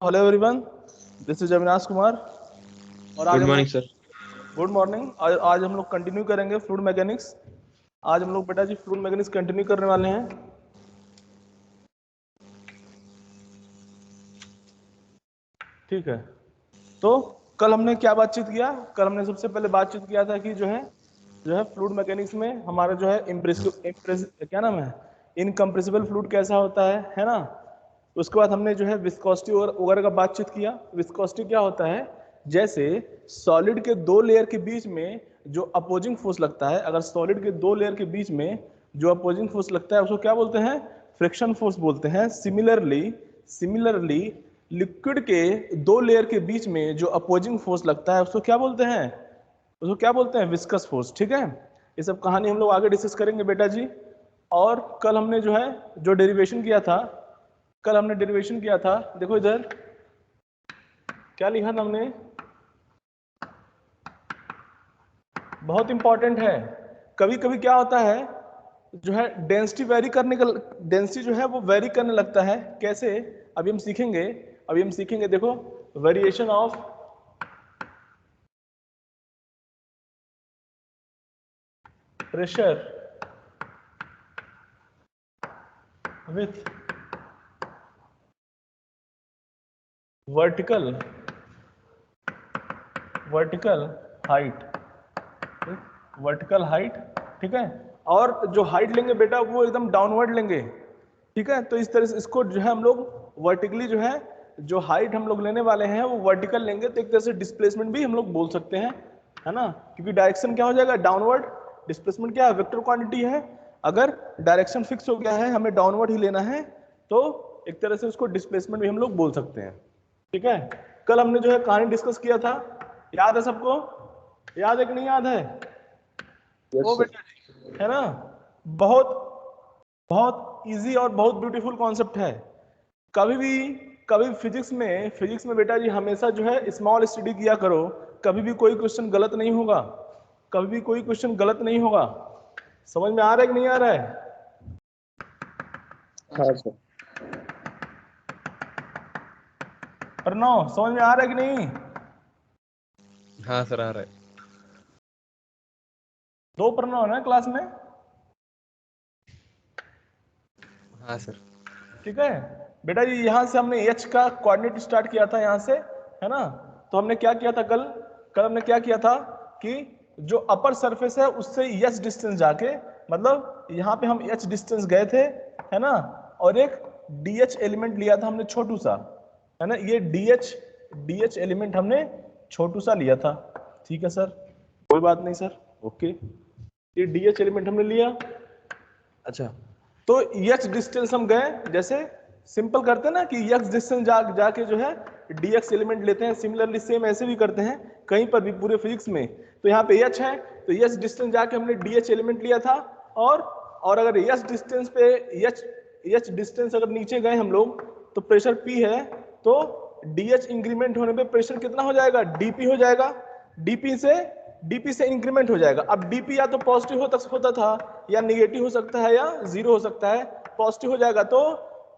Hello everyone, this is Avinash Kumar और आज good हम मॉर्निंग लोग सर। Good morning. आज हम लोग कंटिन्यू करेंगे फ्लूइड मैकेनिक्स। आज हम लोग बेटा जी फ्लूइड मैकेनिक्स कंटिन्यू करने वाले हैं। ठीक है, तो कल हमने क्या बातचीत किया? कल हमने सबसे पहले बातचीत किया था कि जो है फ्लूइड मैकेनिक्स में हमारा जो है क्या नाम है, इनकम्प्रेसिबल फ्लूइड कैसा होता है ना। उसके बाद हमने जो है विस्कोसिटी वगैरह का बातचीत किया। विस्कोसिटी क्या होता है? जैसे सॉलिड के दो लेयर के बीच में जो अपोजिंग फोर्स लगता है, अगर सॉलिड के दो लेयर के बीच में जो अपोजिंग फोर्स लगता है उसको क्या बोलते हैं? फ्रिक्शन फोर्स बोलते हैं। सिमिलरली लिक्विड के दो लेयर के बीच में जो अपोजिंग फोर्स लगता है उसको क्या बोलते हैं? उसको क्या बोलते हैं? Viscous force. ठीक है, ये सब कहानी हम लोग आगे डिस्कस करेंगे बेटा जी। और कल हमने जो है जो डेरिवेशन किया था, देखो इधर क्या लिखा था हमने, बहुत इंपॉर्टेंट है। कभी कभी क्या होता है, जो है डेंसिटी जो है वो वेरी करने लगता है। कैसे? अभी हम सीखेंगे। देखो, variation of pressure with vertical height. ठीक है, और जो हाइट लेंगे बेटा वो एकदम डाउनवर्ड लेंगे। ठीक है, तो इस तरह से इसको जो है हम लोग वर्टिकली जो है जो हाइट हम लोग लेने वाले हैं वो वर्टिकल लेंगे, तो एक तरह से डिस्प्लेसमेंट भी हम लोग बोल सकते हैं, है ना। क्योंकि डायरेक्शन क्या हो जाएगा? डाउनवर्ड। डिस्प्लेसमेंट क्या है? वेक्टर क्वांटिटी है। अगर डायरेक्शन फिक्स हो गया है, हमें डाउनवर्ड ही लेना है, तो एक तरह से उसको डिस्प्लेसमेंट भी हम लोग बोल सकते हैं। ठीक है, कल हमने जो है कहानी डिस्कस किया था, याद है सबको? याद है कि नहीं याद है? ओ बेटा जी, है ना। बहुत बहुत इजी और बहुत ब्यूटीफुल कॉन्सेप्ट है। कभी भी फिजिक्स में बेटा जी हमेशा जो है स्मॉल स्टडी किया करो। कभी भी कोई क्वेश्चन गलत नहीं होगा, समझ में आ रहा है कि नहीं आ रहा है? हाँ सर। प्रणव, समझ में आ रहा है कि नहीं? हाँ सर, आ रहा है। दो प्रणव है ना क्लास में? हाँ सर। ठीक है बेटा जी, यहाँ से हमने एच का कोऑर्डिनेट स्टार्ट किया था, यहाँ से, है ना। तो हमने क्या किया था कल हमने क्या किया था कि जो अपर सरफेस है उससे एच डिस्टेंस जाके, मतलब यहाँ पे हम एच डिस्टेंस गए थे, है ना। और एक डीएच एलिमेंट लिया था हमने छोटू सा, है ना। ये डीएच एलिमेंट हमने छोटू सा लिया था। ठीक है सर, कोई बात नहीं सर, ओके। ये डीएच एलिमेंट हमने लिया। अच्छा, तो यक्स डिस्टेंस हम गए, जैसे सिंपल करते हैं ना कि यक्स डिस्टेंस जाके जो है डीएक्स एलिमेंट लेते हैं। सिमिलरली सेम ऐसे भी करते हैं कहीं पर भी पूरे फिजिक्स में। तो यहाँ पे एच है, तो यक्स डिस्टेंस जाके हमने डीएच एलिमेंट लिया था। और अगर यक्स डिस्टेंस पे एच डिस्टेंस अगर नीचे गए हम लोग तो प्रेशर पी है, तो डीएच इंक्रीमेंट होने पे प्रेशर कितना हो जाएगा? डीपी हो जाएगा। डीपी से इंक्रीमेंट हो जाएगा। अब डीपी या तो पॉजिटिव होता था, या निगेटिव हो सकता है, या जीरो हो सकता है। पॉजिटिव हो जाएगा तो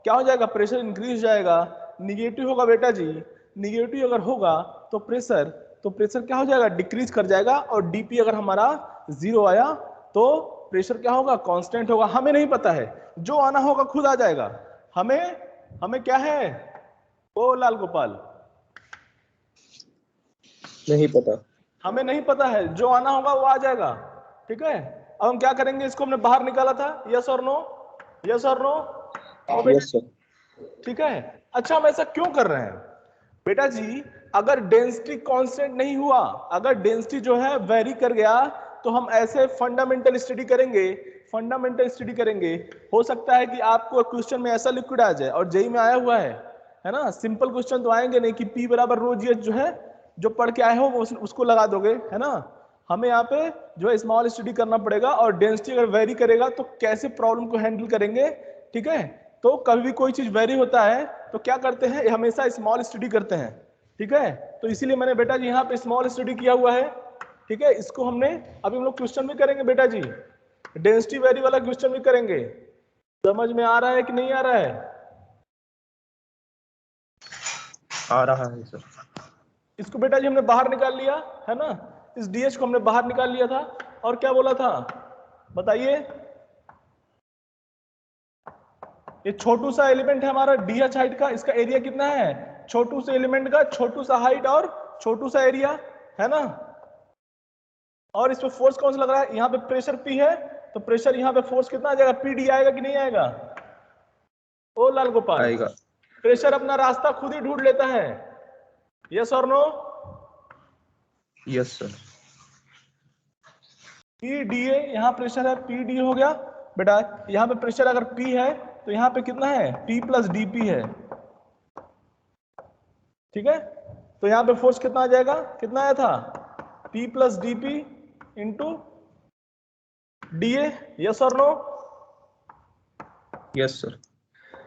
क्या हो जाएगा? प्रेशर इंक्रीज हो जाएगा। निगेटिव होगा बेटा जी, निगेटिव अगर होगा तो प्रेशर क्या हो जाएगा? डिक्रीज कर जाएगा। और डीपी अगर हमारा जीरो आया तो प्रेशर क्या होगा? कांस्टेंट होगा। हमें नहीं पता है, जो आना होगा खुद आ जाएगा। हमें क्या है ओ लाल गोपाल? नहीं पता। हमें नहीं पता है, जो आना होगा वो आ जाएगा। ठीक है, अब हम क्या करेंगे? इसको हमने बाहर निकाला था, यस और नो, यस और नो। ओ बेटा, यस सर। ठीक है। अच्छा, हम ऐसा क्यों कर रहे हैं बेटा जी? अगर डेंसिटी कांस्टेंट नहीं हुआ, अगर डेंसिटी जो है वेरी कर गया, तो हम ऐसे फंडामेंटल स्टडी करेंगे। हो सकता है कि आपको क्वेश्चन में ऐसा लिक्विड आ जाए, और जेई में आया हुआ है ना। सिंपल क्वेश्चन तो आएंगे नहीं कि P बराबर रो जी एच जो है जो पढ़ के आए हो वो उसको लगा दोगे, है ना। हमें यहाँ पे जो है स्मॉल स्टडी करना पड़ेगा, और डेंसिटी अगर वेरी करेगा तो कैसे प्रॉब्लम को हैंडल करेंगे। ठीक है, तो कभी भी कोई चीज वेरी होता है तो क्या करते हैं? हमेशा स्मॉल स्टडी करते हैं। ठीक है, तो इसीलिए मैंने बेटा जी यहाँ पे स्मॉल स्टडी किया हुआ है। ठीक है, इसको हमने अभी हम लोग क्वेश्चन भी करेंगे बेटा जी, डेंसिटी वेरी वाला क्वेश्चन भी करेंगे। समझ में आ रहा है कि नहीं आ रहा है? आ रहा है सर। इसको बेटा जी हमने बाहर निकाल लिया है ना, इस डीएच को हमने बाहर निकाल लिया था, और क्या बोला था बताइए, ये छोटू सा एलिमेंट है हमारा डीएच हाइट का, इसका एरिया कितना है, छोटू से एलिमेंट का छोटू सा हाइट और छोटू सा एरिया, है ना। और इस पे फोर्स कौन सा लग रहा है, यहाँ पे प्रेशर पी है, तो प्रेशर यहाँ पे फोर्स कितना आ जाएगा, पीडी आएगा कि नहीं आएगा, ओ लाल गोपाल, आएगा। प्रेशर अपना रास्ता खुद ही ढूंढ लेता है, यस और no, yes sir. P D A, यहाँ प्रेशर है पी डी हो गया बेटा, यहाँ पे प्रेशर अगर पी है तो यहाँ पे कितना है, पी प्लस डी पी है, ठीक है। तो यहाँ पे फोर्स कितना आ जाएगा, कितना आया था, P plus D P into D A, yes और नो, यस सर।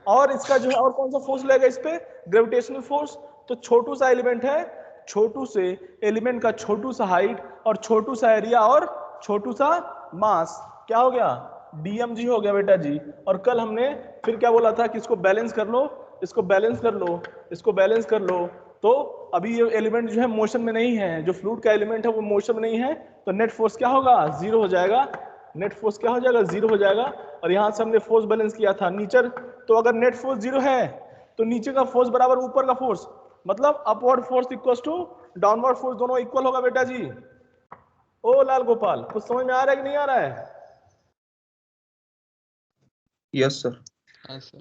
और इसका जो है और कौन सा फोर्स लगेगा इस पे, ग्रेविटेशनल फोर्स। तो छोटू सा एलिमेंट है, छोटू से एलिमेंट का छोटू सा हाइट और छोटू सा एरिया और छोटू सा मास, क्या हो गया, डीएमजी हो गया बेटा जी। और कल हमने फिर क्या बोला था कि इसको बैलेंस कर लो, इसको बैलेंस कर लो, इसको बैलेंस कर लो, तो अभी ये एलिमेंट जो है मोशन में नहीं है, जो फ्लूइड का एलिमेंट है वो मोशन में नहीं है, तो नेट फोर्स क्या होगा, जीरो हो जाएगा, नेट फोर्स क्या हो जाएगा, जीरो हो जाएगा। और यहां से हमने फोर्स बैलेंस किया था नीचे, तो अगर नेट फोर्स जीरो है तो नीचे का फोर्स बराबर ऊपर का फोर्स, मतलब upward force equal to downward force, दोनों इक्वल होगा बेटा जी। ओ लाल गोपाल, कुछ समझ में आ रहा है कि नहीं आ रहा है, यस सर। हाँ सर।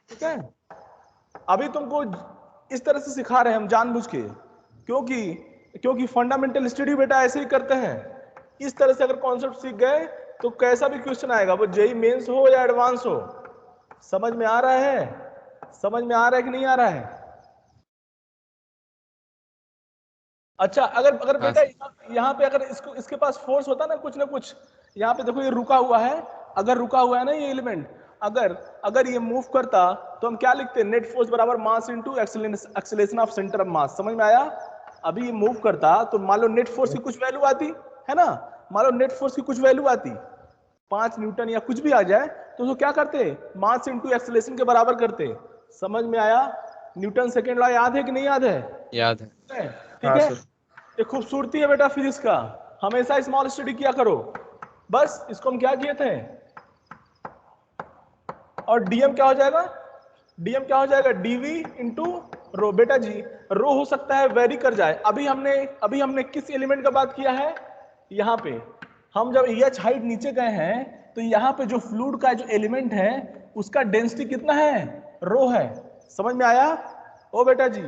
ठीक है। अभी तुमको इस तरह से सिखा रहे हैं हम जानबूझ के, क्योंकि फंडामेंटल स्टडी बेटा ऐसे ही करते हैं, इस तरह से अगर कॉन्सेप्ट सीख गए तो कैसा भी क्वेश्चन आएगा, वो जेई मेंस हो या एडवांस हो। समझ में आ रहा है, समझ में आ रहा है कि नहीं आ रहा है। अच्छा, अगर हाँ बेटा यहाँ पे अगर इसको इसके पास फोर्स होता ना कुछ, यहाँ पे देखो ये रुका हुआ है, अगर रुका हुआ है ना ये एलिमेंट, अगर ये मूव करता तो हम क्या लिखते, नेट फोर्स बराबर mass into acceleration of centre of mass. समझ में आया। अभी ये मूव करता तो मान लो नेट फोर्स की कुछ वैल्यू आती है ना, मान लो नेट फोर्स की कुछ वैल्यू आती 5 न्यूटन या कुछ भी आ जाए, तो उसको क्या करते, मास इनटू एक्सेलरेशन के बराबर करते। समझ में आया। न्यूटन सेकेंड लॉ याद है कि नहीं याद है, याद है। ठीक हाँ है। सर। ये खूबसूरती है बेटा फिजिक्स का, हमेशा स्मॉल स्टडी किया करो। बस इसको हम क्या किए थे, और डीएम क्या हो जाएगा, डीएम क्या हो जाएगा, डीवी इंटू रो। बेटा जी रो हो सकता है वेरी कर जाए, अभी हमने किस एलिमेंट का बात किया है, यहाँ पे हम जब एच हाइट नीचे गए हैं तो यहाँ पे जो फ्लूइड का जो एलिमेंट है उसका डेंसिटी कितना है, रो है। समझ में आया। ओ बेटा जी,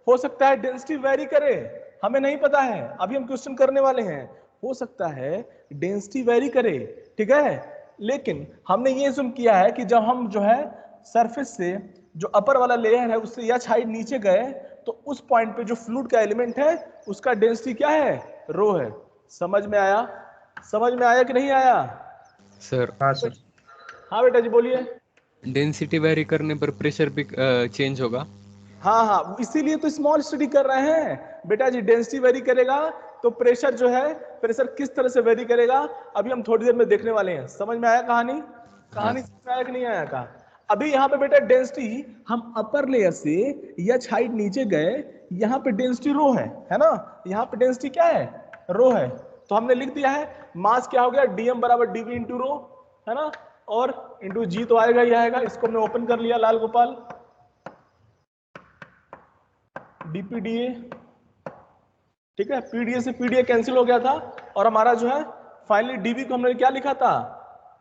हो सकता है डेंसिटी वेरी करे, हमें नहीं पता है, अभी हम क्वेश्चन करने वाले हैं, हो सकता है डेंसिटी वेरी करे, ठीक है। लेकिन हमने ये ज़ूम किया है कि जब हम जो है सरफेस से जो अपर वाला लेयर है उससे एच हाइट नीचे गए तो उस पॉइंट पे जो फ्लूइड का एलिमेंट है उसका डेंसिटी क्या है, रो है। समझ में आया, समझ में आया कि नहीं आया। सर हाँ सर। हाँ बेटा जी बोलिए। डेंसिटी वेरी करने पर प्रेशर भी चेंज होगा। हाँ, इसीलिए तो स्मॉल स्टडी कर रहे हैं बेटा जी। डेंसिटी वेरी करेगा तो प्रेशर जो है, प्रेशर किस तरह से वेरी करेगा अभी हम थोड़ी देर में देखने वाले हैं। समझ में आया कहानी, कहानी समझ में आया कि नहीं आया का। अभी यहाँ पे बेटा डेंसिटी हम अपर लेयर से एच हाइट नीचे गए, यहाँ पे डेंसिटी रो है ना, यहाँ पे डेंसिटी क्या है, रो है। तो हमने लिख दिया है मास क्या हो गया, डीएम बराबर डीवी इंटू रो, है ना, और इंटू जी तो आएगा ही आएगा। इसको हमने ओपन कर लिया लाल गोपाल, डीपीडीए, ठीक है। पीडीए से पीडीए कैंसिल हो गया था और हमारा जो है फाइनली डीबी को हमने क्या लिखा था,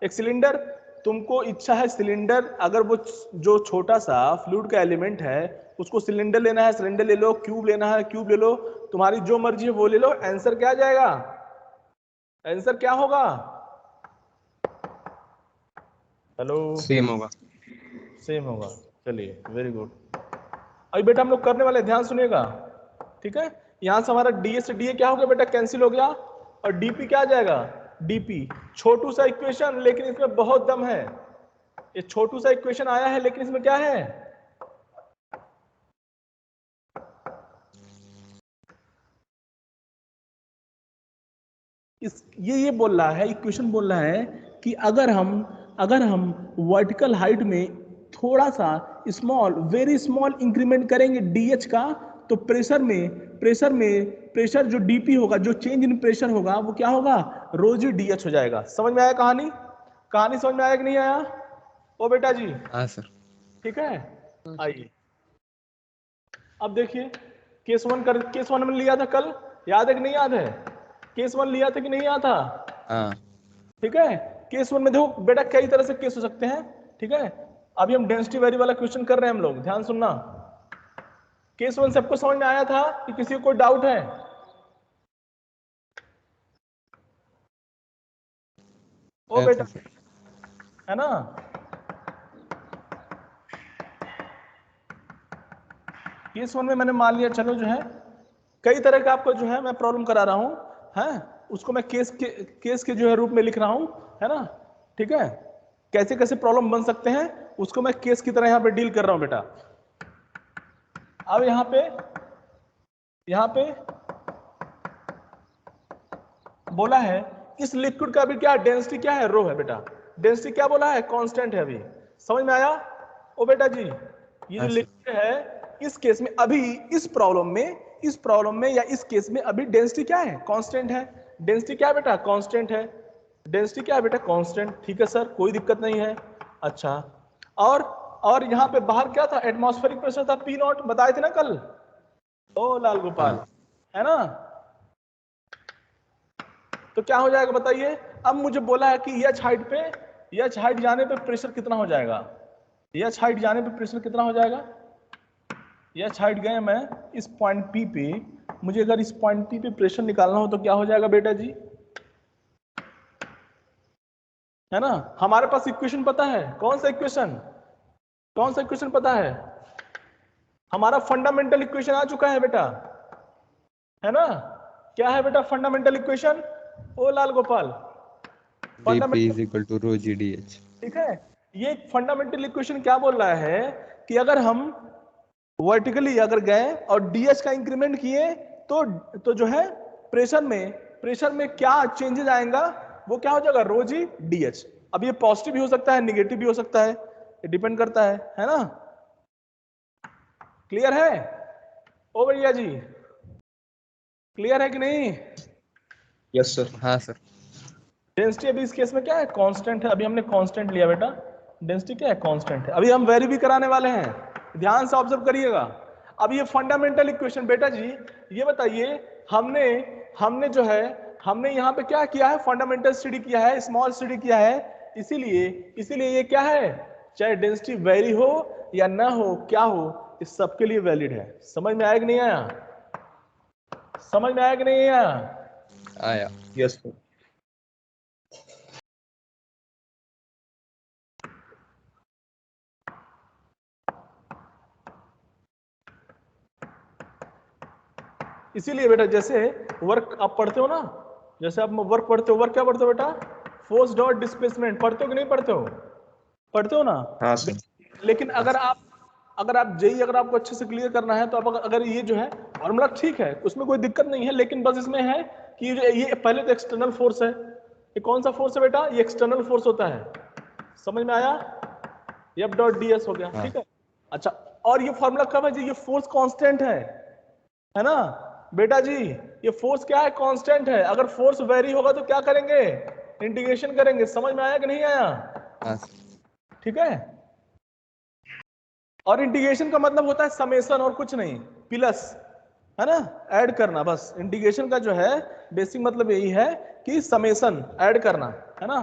एक सिलेंडर। तुमको इच्छा है सिलेंडर, अगर वो जो छोटा सा फ्लूइड का एलिमेंट है उसको सिलेंडर लेना है सिलेंडर ले लो, क्यूब लेना है क्यूब ले लो, तुम्हारी जो मर्जी है वो ले लो। आंसर क्या जाएगा, आंसर क्या होगा, हेलो, सेम होगा। सेम होगा। चलिए वेरी गुड। अभी बेटा हम लोग करने वाले, ध्यान सुनिएगा, ठीक है। यहां से हमारा डीए से डीए क्या हो गया बेटा, कैंसिल हो गया, और डीपी क्या आ जाएगा, डीपी। छोटू सा इक्वेशन लेकिन इसमें बहुत दम है, ये छोटू सा इक्वेशन आया है लेकिन इसमें क्या है, ये बोल रहा है, इक्वेशन बोल रहा है कि अगर हम वर्टिकल हाइट में थोड़ा सा स्मॉल, वेरी स्मॉल इंक्रीमेंट करेंगे डीएच का, तो प्रेशर जो डीपी होगा, जो चेंज इन प्रेशर होगा, वो क्या होगा, रो जी डीएच हो जाएगा। समझ में आया कहानी? कहानी समझ में आया कि नहीं आया ओ बेटा जी? हाँ सर। ठीक है, आइए अब देखिए केस वन में लिया था कल, याद है कि नहीं याद है? केस वन लिया था कि नहीं याद था? हाँ ठीक है, केस वन में देखो बेटा कई तरह से केस हो सकते हैं। ठीक है, अभी हम डेंसिटी वैल्यू वाला क्वेश्चन कर रहे हैं हम लोग, ध्यान सुनना। केस वन सबको समझ में आया था कि किसी को कोई डाउट है? ओ बेटा, है ना? केस वन में मैंने मान लिया, चलो जो है कई तरह का आपको जो है मैं प्रॉब्लम करा रहा हूं, है उसको मैं केस के जो है रूप में लिख रहा हूं, है ना? ठीक है, कैसे कैसे प्रॉब्लम बन सकते हैं उसको मैं केस की तरह यहां पे डील कर रहा हूं बेटा। अब यहां पे बोला है इस लिक्विड का अभी क्या डेंसिटी क्या है, रो है बेटा। डेंसिटी क्या बोला है, कांस्टेंट है। अभी समझ में आया ओ बेटा जी? ये जो लिक्विड है इस केस में अभी, इस प्रॉब्लम में या इस केस में अभी डेंसिटी क्या है, कांस्टेंट है। डेंसिटी क्या है बेटा, कांस्टेंट है। डेंसिटी क्या है बेटा, कांस्टेंट। ठीक है सर, कोई दिक्कत नहीं है। अच्छा, और यहां पे बाहर क्या था, एटमॉस्फेरिक प्रेशर था पी नॉट, बताए थे ना कल ओ लाल गोपाल, है ना? तो क्या हो जाएगा बताइए? अब मुझे बोला है कि एच हाइट जाने पे प्रेशर कितना हो जाएगा, एच हाइट जाने पे प्रेशर कितना हो जाएगा? एच हाइट गए मैं इस पॉइंट पी पे, मुझे अगर इस पॉइंट पी पे प्रेशर निकालना हो तो क्या हो जाएगा बेटा जी, है ना? हमारे पास इक्वेशन पता है, कौन सा इक्वेशन पता है? हमारा फंडामेंटल इक्वेशन आ चुका है बेटा, है ना? क्या है बेटा फंडामेंटल इक्वेशन ओ Lal Gopal? dp is equal to rho gdh। ठीक है, ये फंडामेंटल इक्वेशन क्या बोल रहा है कि अगर हम वर्टिकली अगर गए और डीएच का इंक्रीमेंट किए तो जो है प्रेशर में क्या चेंजेस आएगा, वो क्या हो जाएगा, रो जी डीएच। अब ये पॉजिटिव भी हो सकता है, निगेटिव भी हो सकता है, ये डिपेंड करता है ना? क्लियर है ओ भैया जी? क्लियर है कि नहीं? Yes sir. हाँ सर। डेंसिटी अभी इस केस में क्या है, कांस्टेंट है। अभी हमने कांस्टेंट लिया बेटा, डेंसिटी क्या है, कांस्टेंट है। अभी हम वेरी भी कराने वाले हैं, ध्यान से ऑब्जर्व करिएगा। अब ये फंडामेंटल इक्वेशन बेटा जी, ये बताइए हमने यहाँ पे क्या किया है, फंडामेंटल स्टडी किया है, स्मॉल स्टडी किया है, इसीलिए ये क्या है, चाहे डेंसिटी वेरी हो या ना हो, क्या हो, इस सबके लिए वैलिड है। समझ में आया कि नहीं आया? समझ में आया कि नहीं आया? आया। Yes sir. इसीलिए बेटा जैसे वर्क आप पढ़ते हो ना, जैसे आप वर्क पढ़ते हो, वर्क क्या पढ़ते हो बेटा, फोर्स डॉट डिस्प्लेसमेंट, पढ़ते हो कि नहीं पढ़ते हो? पढ़ते हो ना? हाँ सर। लेकिन अगर आप जेई अगर आपको अच्छे से क्लियर करना है तो आप अगर ये जो है फॉर्मूला ठीक है, उसमें कोई दिक्कत नहीं है, लेकिन बस इसमें है कि ये पहले तो एक्सटर्नल फोर्स है। ये कौन सा फोर्स है बेटा, ये एक्सटर्नल फोर्स होता है। समझ में आया? एफ डॉट डी एस हो गया, ठीक है। अच्छा, और ये फॉर्मूला कब है जी, ये फोर्स कांस्टेंट है ना बेटा जी? ये फोर्स क्या है, कांस्टेंट है। अगर फोर्स वेरी होगा तो क्या करेंगे, इंटीग्रेशन करेंगे। समझ में आया कि नहीं आया? हाँ। ठीक है, और इंटीग्रेशन का मतलब होता है समेशन और कुछ नहीं, प्लस, है ना, ऐड करना। बस इंटीग्रेशन का जो है बेसिक मतलब यही है कि समेशन ऐड करना, है ना?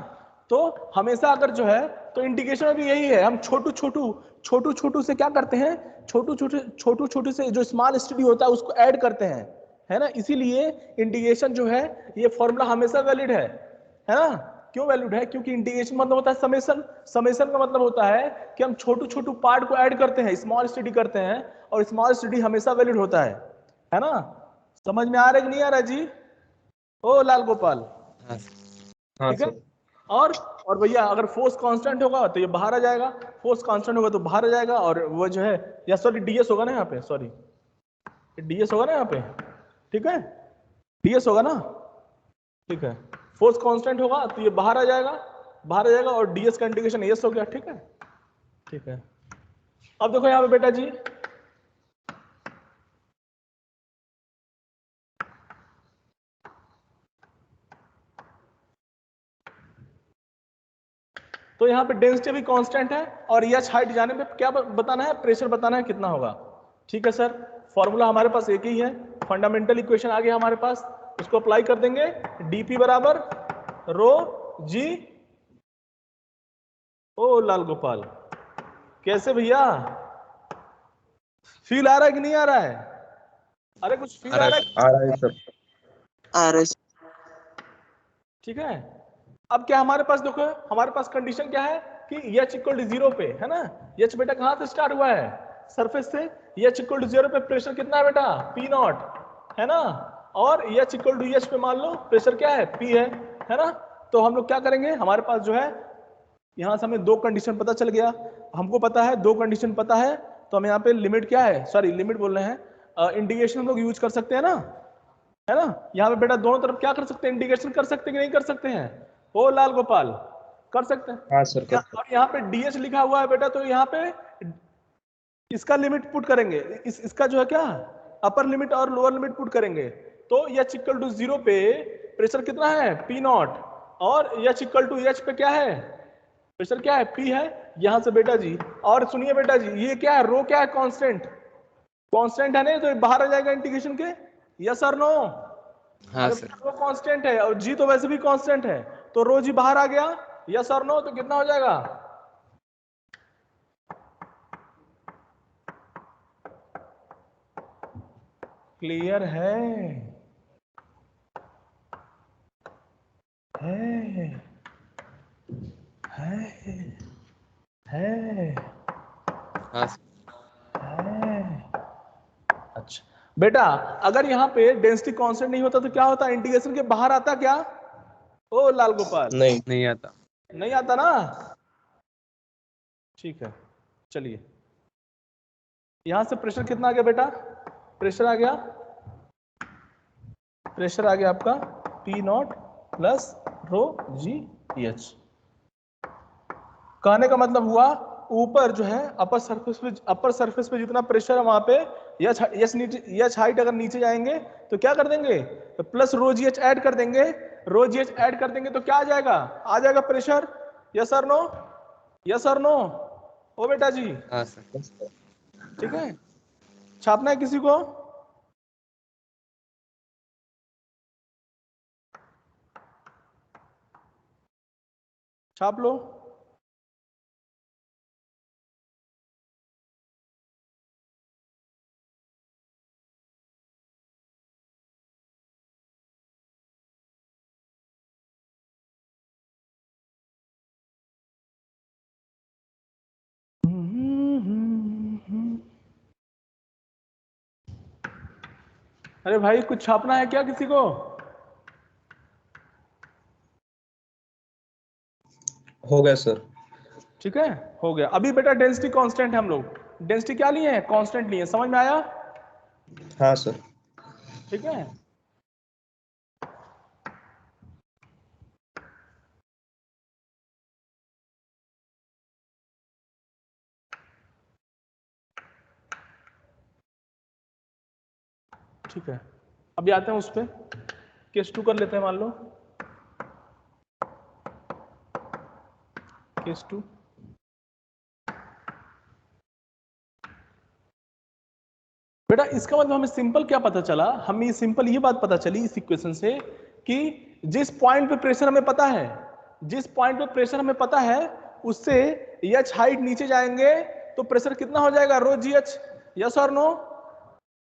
तो हमेशा अगर जो है तो इंटीग्रेशन में भी यही है, हम छोटू छोटू से क्या करते हैं, छोटू से जो स्मॉल स्टडी होता है उसको ऐड करते हैं, है ना? इसीलिए इंटीग्रेशन जो है ये फॉर्मूला हमेशा वैलिड है ना? क्यों वैलिड है? क्योंकि इंटीग्रेशन मतलब होता है समेशन। समेशन का मतलब होता है कि हम छोटू पार्ट को ऐड करते हैं, स्मॉल स्टडी करते हैं, और स्मॉल स्टडी हमेशा वैलिड होता है ना? समझ में आ रहा है कि नहीं आ रहा है जी ओ लाल गोपाल? हाँ ठीक है। सर। और भैया अगर फोर्स कांस्टेंट होगा तो ये बाहर आ जाएगा, फोर्स कांस्टेंट होगा तो बाहर आ जाएगा, और वो जो है, या सॉरी डीएस होगा ना यहाँ पे, सॉरी डीएस होगा ना यहाँ पे, ठीक है, डीएस होगा ना, ठीक है। फोर्स कांस्टेंट होगा तो ये बाहर आ जाएगा, और डीएस का इंटीग्रेशन एस हो गया, ठीक है, ठीक है। अब देखो यहाँ पे बेटा जी, तो यहाँ पे डेंसिटी भी कांस्टेंट है और एच हाइट जाने पे क्या बताना है, प्रेशर बताना है कितना होगा। ठीक है सर, फॉर्मूला हमारे पास एक ही है, फंडामेंटल इक्वेशन आ गया हमारे पास, उसको अप्लाई कर देंगे, डीपी बराबर रो जी। ओ लाल गोपाल, कैसे भैया, फील आ रहा है कि नहीं आ रहा है? अरे कुछ फील आ रहा है? आ रहा है सर। आ रहा है। ठीक है, अब क्या हमारे पास देखो, हमारे पास कंडीशन क्या है कि एच इक्वल टू जीरो पे है ना, एच बेटा कहां से स्टार्ट हुआ है, सरफेस से, एच इक्वल टू जीरो पे प्रेशर कितना है बेटा, पी नॉट है ना, और एच इक्वल टू एच पे मान लो प्रेशर क्या है, पी है ना। तो हम लोग क्या करेंगे, हमारे पास जो है यहां से हमें दो कंडीशन पता चल गया, हमको पता है दो कंडीशन पता है, तो हम यहाँ पे लिमिट क्या है, सॉरी लिमिट बोल रहे हैं, इंडिकेशन हम लोग यूज कर सकते हैं ना, है ना। यहाँ पे बेटा दोनों तरफ क्या कर सकते हैं, इंडिकेशन कर सकते हैं कि नहीं कर सकते हैं, ओ लाल गोपाल, कर सकते हैं। हाँ सर, कर सकते। और यहाँ पे डीएच लिखा हुआ है बेटा, तो यहाँ पे इसका लिमिट पुट करेंगे, इसका जो है क्या, अपर लिमिट और लोअर लिमिट पुट करेंगे, तो एच इक्वल टू जीरो पे प्रेशर कितना है, पी नॉट, और एच इक्वल टू एच पे क्या है, प्रेशर क्या है, पी है। यहां से बेटा जी, और सुनिए बेटा जी, ये क्या है, रो क्या है, कांस्टेंट, कांस्टेंट है नहीं, तो बाहर आ जाएगा इंटीग्रेशन के, यस और नो। हाँ अरे सर। रो कांस्टेंट है और जी तो वैसे भी कांस्टेंट है, तो रो जी बाहर आ गया, यस और नो, तो कितना हो जाएगा, क्लियर है है है हाँ सर। है। अच्छा बेटा, अगर यहाँ पे डेंसिटी कांस्टेंट नहीं होता तो क्या होता, इंटीग्रेशन के बाहर आता क्या, ओ लाल गोपाल, नहीं। नहीं आता। नहीं आता ना, ठीक है। चलिए यहां से प्रेशर कितना आ गया बेटा, प्रेशर आ गया, प्रेशर आ गया आपका पी नॉट प्लस रो जी एच। कहने का मतलब हुआ, ऊपर जो है अपर सरफेस पे जितना प्रेशर है वहां पे एच हाइट अगर नीचे जाएंगे तो क्या कर देंगे, तो प्लस रो जी एच ऐड कर देंगे, रो जी एच ऐड कर देंगे तो क्या आ जाएगा प्रेशर, यस और नो, यस और नो, ओ बेटा जी, हाँ सर। ठीक है। छापना है किसी को, छाप लो। अरे भाई कुछ छापना है क्या किसी को, हो गया सर। ठीक है, हो गया। अभी बेटा डेंसिटी कांस्टेंट है, हम लोग डेंसिटी क्या लिए हैं, कांस्टेंट लिए, समझ में आया, हाँ सर। ठीक है। ठीक है, अभी आते हैं उस पर, केस 2 कर लेते हैं, मान लो केस 2। बेटा इसका मतलब हमें सिंपल क्या पता चला, हमें सिंपल ये बात पता चली इस इक्वेशन से कि जिस पॉइंट पे प्रेशर हमें पता है, जिस पॉइंट पे प्रेशर हमें पता है उससे एच हाइट नीचे जाएंगे तो प्रेशर कितना हो जाएगा, रो जी एच, यस और नो,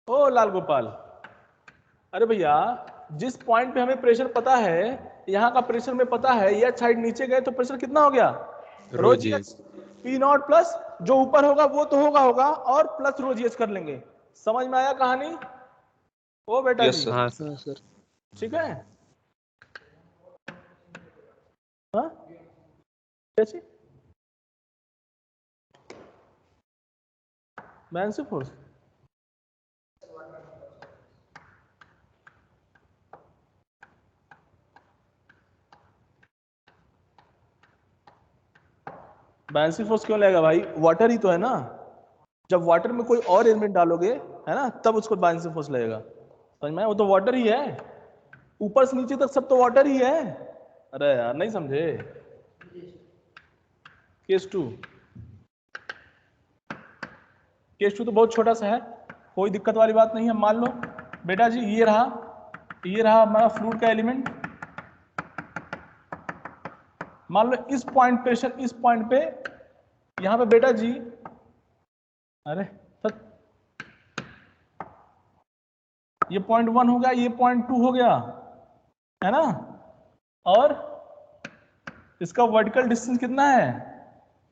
ओ लाल गोपाल। अरे भैया जिस पॉइंट पे हमें प्रेशर पता है, यहाँ का प्रेशर में पता है, एच हाइट नीचे गए तो प्रेशर कितना हो गया, rho rho g g h, h. P naught plus जो ऊपर होगा वो तो होगा और प्लस रो जी एच कर लेंगे। समझ में आया कहानी, ओ बेटा यस जी, सर। हाँ सर। हाँ सर। ठीक है। हाँ कैसे, मैंसी फोर्स, मैंसी फोर्स क्यों लेगा भाई, वाटर ही तो है ना, जब वाटर में कोई और एलिमेंट डालोगे, है ना, तब उसको बायनेंशियल फोर्स लगेगा। समझ में आया? वो तो वाटर ही है, ऊपर से नीचे तक सब तो वाटर ही है। अरे यार नहीं समझे। केस टू, केस टू तो बहुत छोटा सा है, कोई दिक्कत वाली बात नहीं है। मान लो बेटा जी ये रहा हमारा फ्लूइड का एलिमेंट। मान लो इस पॉइंट प्रेशर, इस पॉइंट पे यहां पे बेटा जी, अरे ये पॉइंट 1 हो गया, ये पॉइंट 2 हो गया, है ना, और इसका वर्टिकल डिस्टेंस कितना है?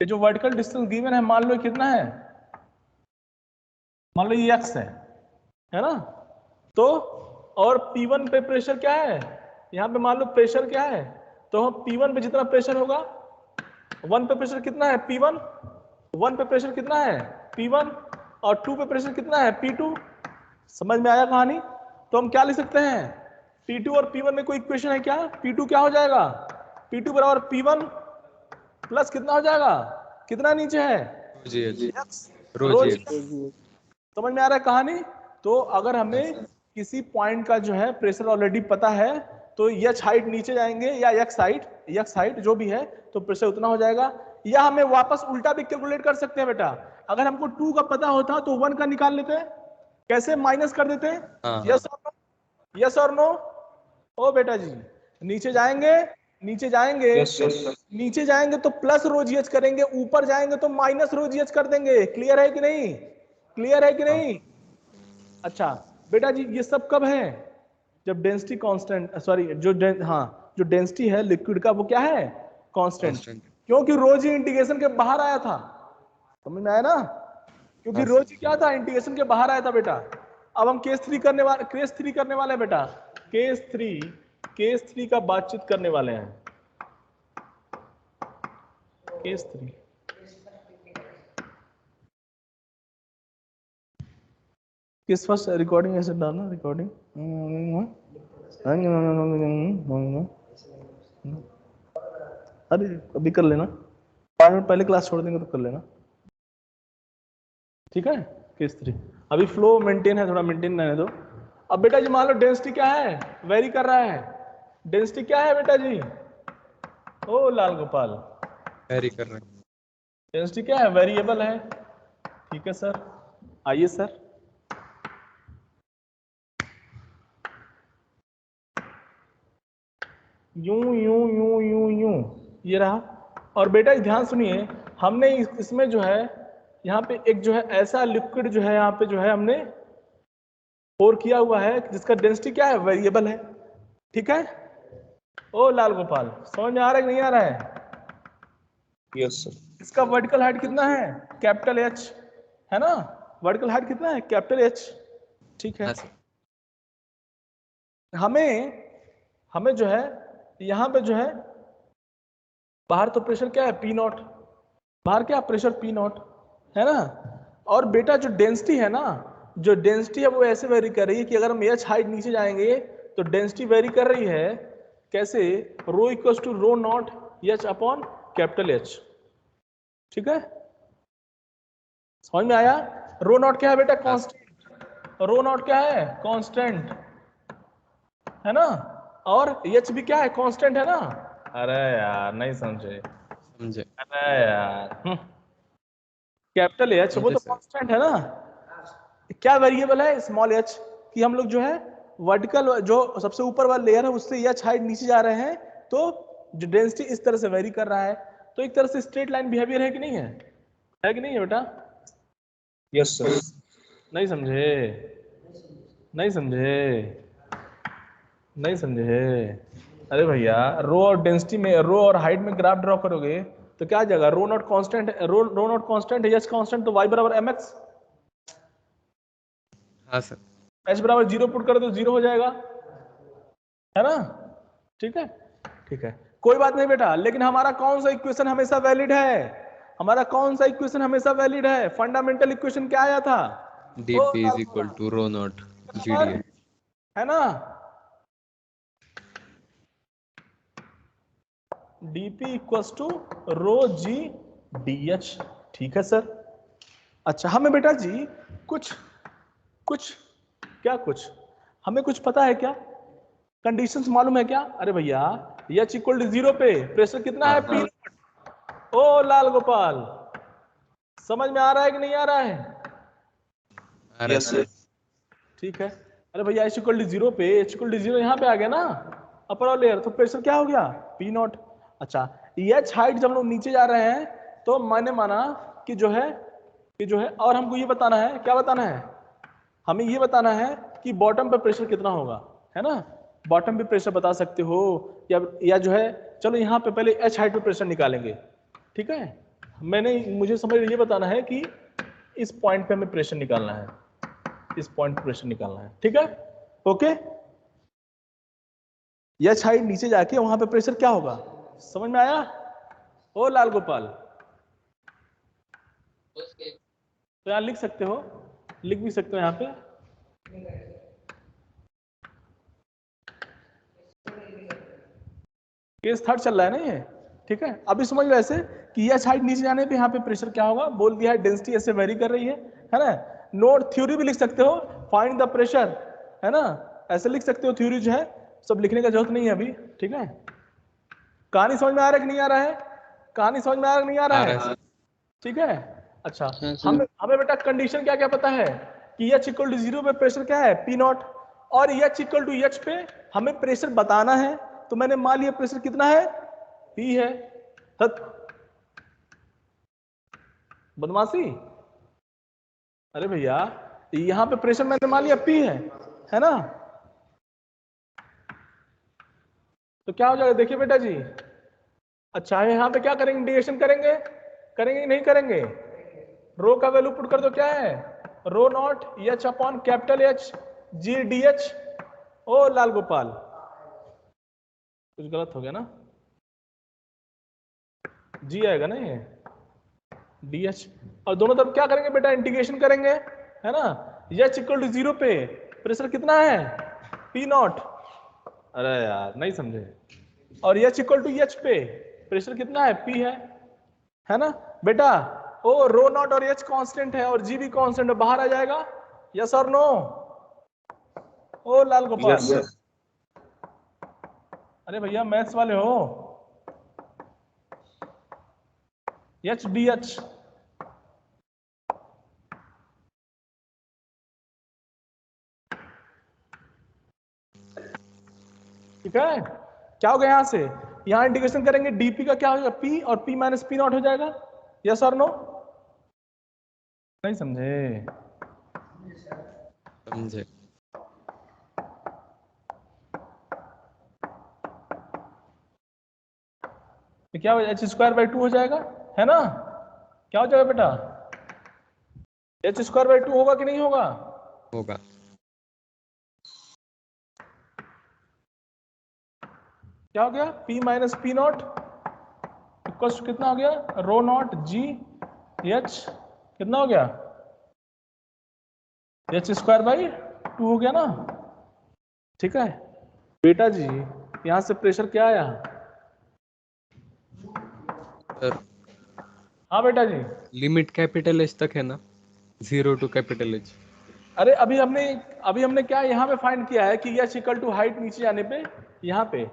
ये जो वर्टिकल डिस्टेंस गिवन है मान लो कितना है, मान लो ये x है ना, तो और P1 पे प्रेशर क्या है, यहाँ पे मान लो प्रेशर क्या है, तो हम P1 पे जितना प्रेशर होगा, 1 पे प्रेशर कितना है P1, 1 पे प्रेशर कितना है P1, और 2 पे प्रेशर कितना है P2। समझ में आया कहानी? तो हम क्या लिख सकते हैं, P2 और P1 में कोई इक्वेशन है क्या? P2 क्या हो जाएगा, P2 बराबर P1 प्लस कितना हो जाएगा, कितना नीचे है, रो जी। समझ में आ रहा है कहानी? तो अगर हमें किसी पॉइंट का जो है प्रेशर ऑलरेडी पता है, तो एच हाइट नीचे जाएंगे या एक्स हाइट जो भी है, तो प्रेशर उतना हो जाएगा। या हमें वापस उल्टा भी कैलकुलेट कर सकते हैं बेटा, अगर हमको 2 का पता होता तो 1 का निकाल लेते हैं, कैसे माइनस कर देते हैं। यस और नो, यस और नो। ओ बेटा जी नीचे जाएंगे, नीचे जाएंगे, यस सर। नीचे जाएंगे तो प्लस रो जीएच करेंगे, ऊपर जाएंगे तो माइनस रो जीएच कर देंगे। क्लियर है कि नहीं, क्लियर है कि नहीं? अच्छा बेटा जी ये सब कब है, जब डेंसिटी कांस्टेंट, सॉरी जो डेंसिटी है लिक्विड का वो क्या है, कांस्टेंट, क्योंकि रोज ही इंटीग्रेशन के बाहर आया था। समझ में आया ना, क्योंकि रोज ही क्या था, इंटीग्रेशन के बाहर आया था बेटा। अब हम केस 3 करने वाले हैं बेटा, केस 3 का बातचीत करने वाले हैं। केस 3 किस फर्स्ट रिकॉर्डिंग ऐसे डालना, रिकॉर्डिंग अरे अभी कर लेना, 5 मिनट पहले क्लास छोड़ देंगे तो कर लेना, ठीक है। केस 3 अभी फ्लो मेंटेन है, थोड़ा मेंटेन रहने दो। अब बेटा जी मान लो डेंसिटी क्या है, वेरी कर रहा है, डेंसिटी क्या है बेटा जी, ओ लाल गोपाल, वेरी कर रहे हैं। डेंसिटी क्या है, वेरिएबल है, ठीक है सर। आइए सर, यूं यूं यूं यूं यूं ये रहा। और बेटा ध्यान सुनिए, हमने इसमें जो है यहाँ पे एक जो है ऐसा लिक्विड जो है यहाँ पे जो है हमने पोर किया हुआ है जिसका डेंसिटी क्या है, वेरिएबल है, ठीक है। ओ लाल गोपाल समझ में आ रहा है कि नहीं आ रहा है? Yes sir. इसका वर्टिकल हाइट कितना है, कैपिटल एच, है ना, वर्टिकल हाइट कितना है, कैपिटल एच, ठीक है। हमें जो है यहाँ पे जो है बाहर तो प्रेशर क्या है पी नॉट, बाहर क्या प्रेशर पी नॉट, है ना। और बेटा जो डेंसिटी है ना, जो डेंसिटी है वो ऐसे वेरी कर रही है कि अगर हम एच हाइट नीचे जाएंगे तो डेंसिटी वेरी कर रही है कैसे, rho equal to rho naught h upon capital h, ठीक है। समझ में आया? रो नॉट क्या है बेटा, कांस्टेंट, रो नॉट क्या है, कांस्टेंट, है ना, और एच भी क्या है, कांस्टेंट है ना। अरे यार नहीं समझे, अरे यार कैपिटल एच वो तो कांस्टेंट है ना, क्या वेरिएबल है स्मॉल एच, कि हम लोग जो है वर्टिकल जो सबसे ऊपर वाला लेयर है उससे एच हाइट नीचे जा रहे हैं, तो जो डेंसिटी इस तरह से वेरी कर रहा है, तो एक तरह से स्ट्रेट लाइन बिहेवियर है कि नहीं है कि नहीं है बेटा? Yes sir. नहीं समझे, नहीं समझे, नहीं समझे। अरे भैया रो और डेंसिटी में, रो और हाइट में ग्राफ ड्रॉ करोगे तो क्या आ जाएगा, rho naught constant, rho naught constant है, एच कांस्टेंट, तो वाई बराबर एम एक्स। हाँ सर। एच बराबर 0 पुट करो तो 0 हो जाएगा, है ना, ठीक है, ठीक है, कोई बात नहीं बेटा। लेकिन हमारा कौन सा इक्वेशन हमेशा वैलिड है, हमारा कौन सा इक्वेशन हमेशा वैलिड है, फंडामेंटल इक्वेशन क्या आया था, dp is equal to rho naught gdl, है ना, dp equals to rho g d h, ठीक है सर। अच्छा हमें बेटा जी कुछ हमें कुछ पता है क्या, कंडीशंस मालूम है क्या? अरे भैया एच इक्वल टू 0 पे प्रेशर कितना है पी नॉट। ओ लाल गोपाल समझ में आ रहा है कि नहीं आ रहा है? Yes sir. ठीक है। अरे भैया एच इक्वल टू 0 पे एच इक्वल टू 0 यहाँ पे आ गया ना अपर लेयर, तो प्रेशर क्या हो गया पी नॉट। अच्छा एच हाइट जब लोग नीचे जा रहे हैं तो मैंने माना कि जो है और हमको ये बताना है, क्या बताना है, हमें ये बताना है कि बॉटम पे प्रेशर कितना होगा, है ना? बॉटम पे प्रेशर बता सकते हो या जो है, चलो यहाँ पे पहले एच हाइट पे प्रेशर निकालेंगे, ठीक है? मुझे समझ ये बताना है कि इस पॉइंट पे हमें प्रेशर निकालना है, इस पॉइंट पे प्रेशर निकालना है, ठीक है? ओके, एच हाइट नीचे जाके वहां पे प्रेशर क्या होगा, समझ में आया? ओ लाल गोपाल, तो यहाँ लिख सकते हो, लिख भी सकते हो यहाँ पे, केस थर्ड चल रहा है ना ये, ठीक है? अभी समझ लो ऐसे कि एच हाइट नीचे जाने पे यहाँ पे प्रेशर क्या होगा, बोल दिया है डेंसिटी ऐसे वेरी कर रही है ना? नोट थ्योरी भी लिख सकते हो, फाइंड द प्रेशर, है ना? ऐसे लिख सकते हो, थ्योरी जो है सब लिखने का जरूरत नहीं है अभी, ठीक है? कहानी समझ में आ रहा है कि नहीं आ रहा है? कहानी समझ में आ रहा है कि नहीं आ रहा है? ठीक है। अच्छा हमें बेटा कंडीशन क्या क्या पता है कि एच इक्वल टू 0 पे प्रेशर क्या है पी नॉट, और एच इक्वल टू एच पे हमें प्रेशर बताना है, तो मैंने मान लिया प्रेशर कितना है पी है। बदमाशी, अरे भैया यहां पे प्रेशर मैंने मान लिया पी है ना? तो क्या हो जाएगा देखिए बेटा जी, अच्छा यहां पे क्या करेंगे, इंटीग्रेशन करेंगे कि नहीं करेंगे? रो का वैल्यू पुट कर दो, क्या है rho naught h upon capital h g d h. ओ लाल गोपाल कुछ गलत हो गया ना, जी आएगा ना ये डी एच, और दोनों तरफ क्या करेंगे बेटा, इंटीग्रेशन करेंगे, है ना? एच इक्वल टू 0 पे प्रेशर कितना है पी नॉट, अरे यार नहीं समझे, और एच इक्वल टू एच पे प्रेशर कितना है पी है ना बेटा? ओ रो नॉट और एच कांस्टेंट है और जी भी कांस्टेंट है, बाहर आ जाएगा, यस और नो? ओ लाल गोपाल, यस सर। अरे भैया मैथ्स वाले हो, एच डी एच, ठीक है? क्या हो गया यहां से, यहां इंटीग्रेशन करेंगे डीपी का क्या हो जाएगा पी, और पी माइनस पी नॉट हो जाएगा, यस और नो? नहीं समझे? समझे। तो क्या हो जाएगा, एच स्क्वायर बाई 2 हो जाएगा, है ना? क्या हो जाएगा बेटा, एच स्क्वायर बाई 2 होगा कि नहीं होगा? होगा। क्या हो गया, P minus P not equals कितना हो गया, रो नॉट जी एच कितना हो गया, एच स्क्वायर बाई 2 हो गया ना, ठीक है बेटा जी? यहां से प्रेशर क्या आया? सर हाँ बेटा जी, लिमिट कैपिटल एच तक है ना, 0 टू कैपिटल एच। अरे अभी हमने क्या यहाँ पे फाइंड किया है कि एच इक्वल टू हाइट नीचे जाने पे, यहाँ पे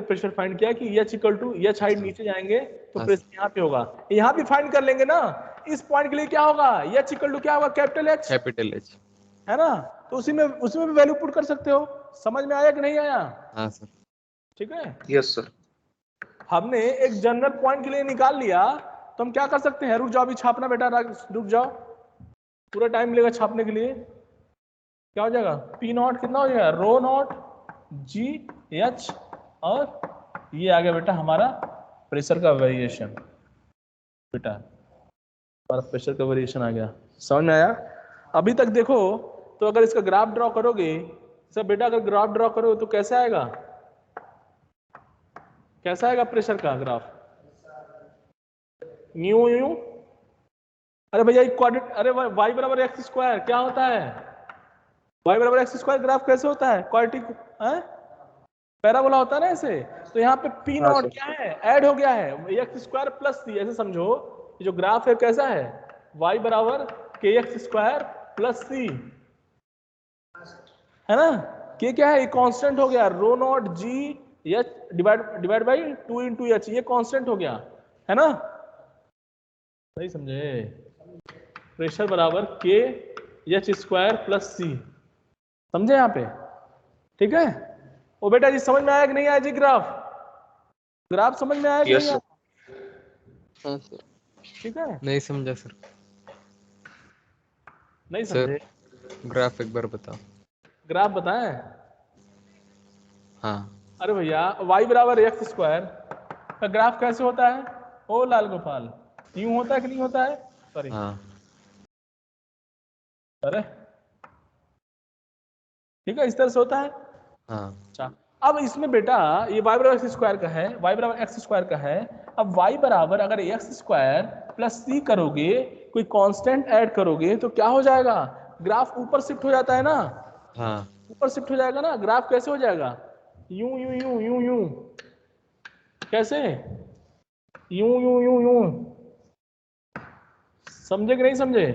प्रेशर फाइंड किया कि h equal to h height नीचे जाएंगे तो प्रेशर यहाँ पे होगा, यहाँ भी फाइंड कर लेंगे ना। इस पॉइंट के लिए क्या होगा, एच इक्वल टू क्या होगा कैपिटल एच, है ना? तो उसी में भी वैल्यू पुट कर सकते हो। समझ में आया कि नहीं आया? हाँ सर। ठीक है, यस सर। हमने एक जनरल पॉइंट के लिए निकाल लिया, तो हम क्या कर सकते हैं, रुक जाओ अभी छापना बेटा, रुक जाओ, पूरा टाइम मिलेगा छापने के लिए। क्या हो जाएगा, पी नॉट कितना हो जाएगा, रो नॉट जी एच, और ये आ गया बेटा हमारा प्रेशर का वेरिएशन, बेटा हमारा प्रेशर का वेरिएशन आ गया। समझ में आया? अभी तक देखो तो अगर इसका ग्राफ ड्रॉ करोगे सब बेटा, अगर ग्राफ ड्रॉ करोगे तो कैसे आएगा, कैसा आएगा प्रेशर का ग्राफ, न्यू न्यू, अरे भैया कोऑर्डिनेट, अरे वाई बराबर एक्स स्क्वायर क्या होता है, वाई बराबर एक्स स्क्वायर ग्राफ कैसे होता है, क्वाड्रेटिक पैराबोला होता है ना ऐसे। तो यहाँ पे पी हाँ नॉट सर। क्या है, ऐड हो गया है एक्स स्क्वायर प्लस सी, ऐसे समझो ये जो ग्राफ है कैसा है, y बराबर के एक्स स्क्वायर प्लस सी, है ना। के क्या है, ये कांस्टेंट हो गया, rho naught g h divide by 2 into h, ये कांस्टेंट हो गया, है ना। सही समझे, प्रेशर बराबर के एच स्क्वायर प्लस सी, समझे यहाँ पे, ठीक है। ओ बेटा जी समझ में आया कि नहीं आया जी, ग्राफ समझ में आया कि नहीं आया? हाँ सर। ठीक है, नहीं समझा सर। नहीं सर समझे, ग्राफ एक बार बताओ। ग्राफ बताएं। हाँ अरे भैया y बराबर एक्स स्क्वायर का ग्राफ कैसे होता है, ओ लाल गोपाल, यूं होता है कि नहीं होता है, सॉरी, हाँ अरे ठीक है, इस तरह से होता है। हाँ अच्छा, अब इसमें बेटा ये y बराबर एक्स स्क्वायर का है, y बराबर एक्स स्क्वायर का है। अब y बराबर अगर एक्स स्क्वायर प्लस सी करोगे, कोई कांस्टेंट ऐड करोगे तो क्या हो जाएगा, ग्राफ ऊपर शिफ्ट हो जाता है ना, हाँ ऊपर शिफ्ट हो जाएगा ना। ग्राफ कैसे हो जाएगा, यूं यूं यूं यूं यूं, कैसे, यूं यूं यूं यूं, समझे कि नहीं समझे,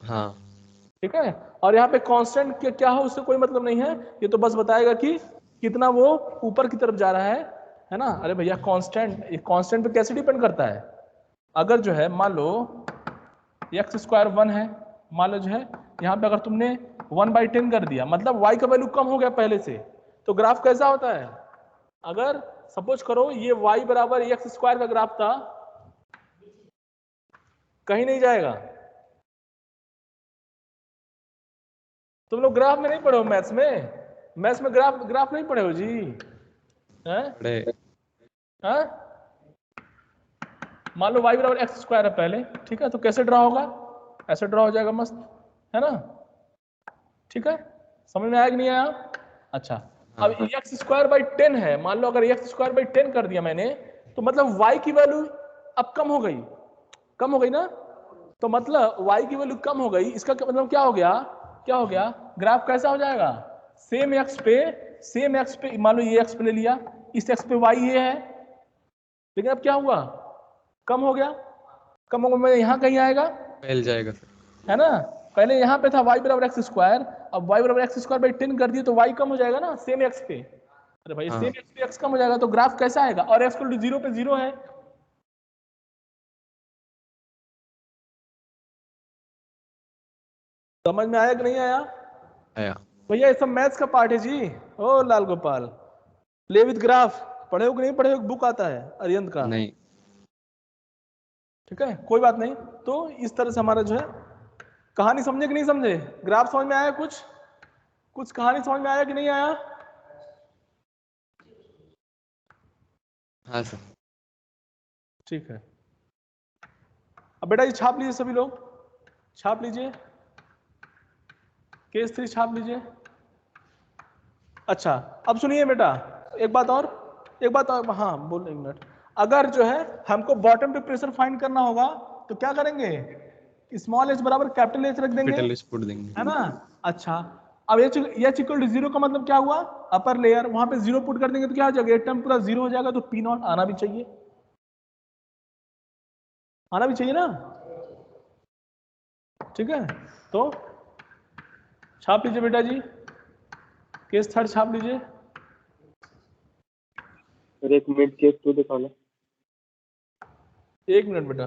हाँ ठीक है। और यहाँ पे कांस्टेंट क्या हो उससे कोई मतलब नहीं है, ये तो बस बताएगा कि कितना वो ऊपर की तरफ जा रहा है ना। अरे भैया कांस्टेंट पे कैसे डिपेंड करता है, अगर जो है मान लो एक्स स्क्वायर 1 है, मान लो जो है यहाँ पे अगर तुमने 1/10 कर दिया, मतलब y का वैल्यू कम हो गया पहले से, तो ग्राफ कैसा होता है, अगर सपोज करो ये y बराबर एक्स स्क्वायर का ग्राफ था, कहीं नहीं जाएगा। तुम लोग ग्राफ में नहीं पढ़े हो, मैथ्स में ग्राफ नहीं पढ़े हो जी, हैं बड़े हैं। मान लो y बराबर एक्स स्क्वायर है पहले, ठीक है, तो कैसे ड्रा होगा, ऐसे ड्रा हो जाएगा मस्त, है ना, ठीक है। समझ में आया कि नहीं आया? अच्छा, अब हाँ एक्स स्क्वायर बाई 10 है, मान लो अगर एक्स स्क्वायर बाई 10 कर दिया मैंने, तो मतलब y की वैल्यू अब कम हो गई ना, तो मतलब y की वैल्यू कम हो गई, इसका मतलब क्या हो गया, ग्राफ कैसा हो जाएगा, सेम एक्स पे मान लो ये एक्स पे ले लिया, इस एक्स पे y ये है, लेकिन अब क्या हुआ, कम हो गया, मैं यहाँ कहीं आएगा, फैल जाएगा सर। है ना। पहले यहाँ पे था y बराबर एक्स स्क्वायर, अब y बराबर एक्स स्क्वायर बाई 10 कर दिए तो y कम हो जाएगा ना सेम एक्स पे, अरे भाई हाँ सेम एक्स पे एक्स कम हो जाएगा, तो ग्राफ कैसा आएगा, और एक्स इक्वल टू 0 पे 0 है। समझ में आया कि नहीं आया आया। भैया, ये सब मैथ्स का पार्ट है जी। ओ Lal Gopal, play with graph पढ़े हो कि नहीं पढ़े हो, बुक आता है अरियंत का, नहीं ठीक है, कोई बात नहीं। तो इस तरह से हमारा जो है कहानी समझे कि नहीं समझे, ग्राफ समझ में आया, कुछ कहानी समझ में आया कि नहीं आया, हाँ सर। ठीक है। अब बेटा ये छाप लीजिए, सभी लोग छाप लीजिए, केस 3 छाप लीजिए। अच्छा, अब सुनिए बेटा, एक बात और, हाँ बोल, एक मिनट, अगर जो है हमको बॉटम पे प्रेशर फाइंड करना होगा तो क्या करेंगे, स्मॉल एच बराबर कैपिटल एच रख देंगे, कैपिटल स्पूट देंगे। है ना। अच्छा, अब एच इक्वल टू 0 का मतलब क्या हुआ, अपर लेयर, वहां पे 0 पुट कर देंगे तो क्या हो जाएगा, ये टर्म पूरा 0 हो जाएगा, तो पी नॉट आना भी चाहिए ना, ठीक है। तो छाप लीजिए बेटा जी, केस 3 छाप लीजिए। सर एक मिनट केस 2 दिखाना। 1 मिनट बेटा।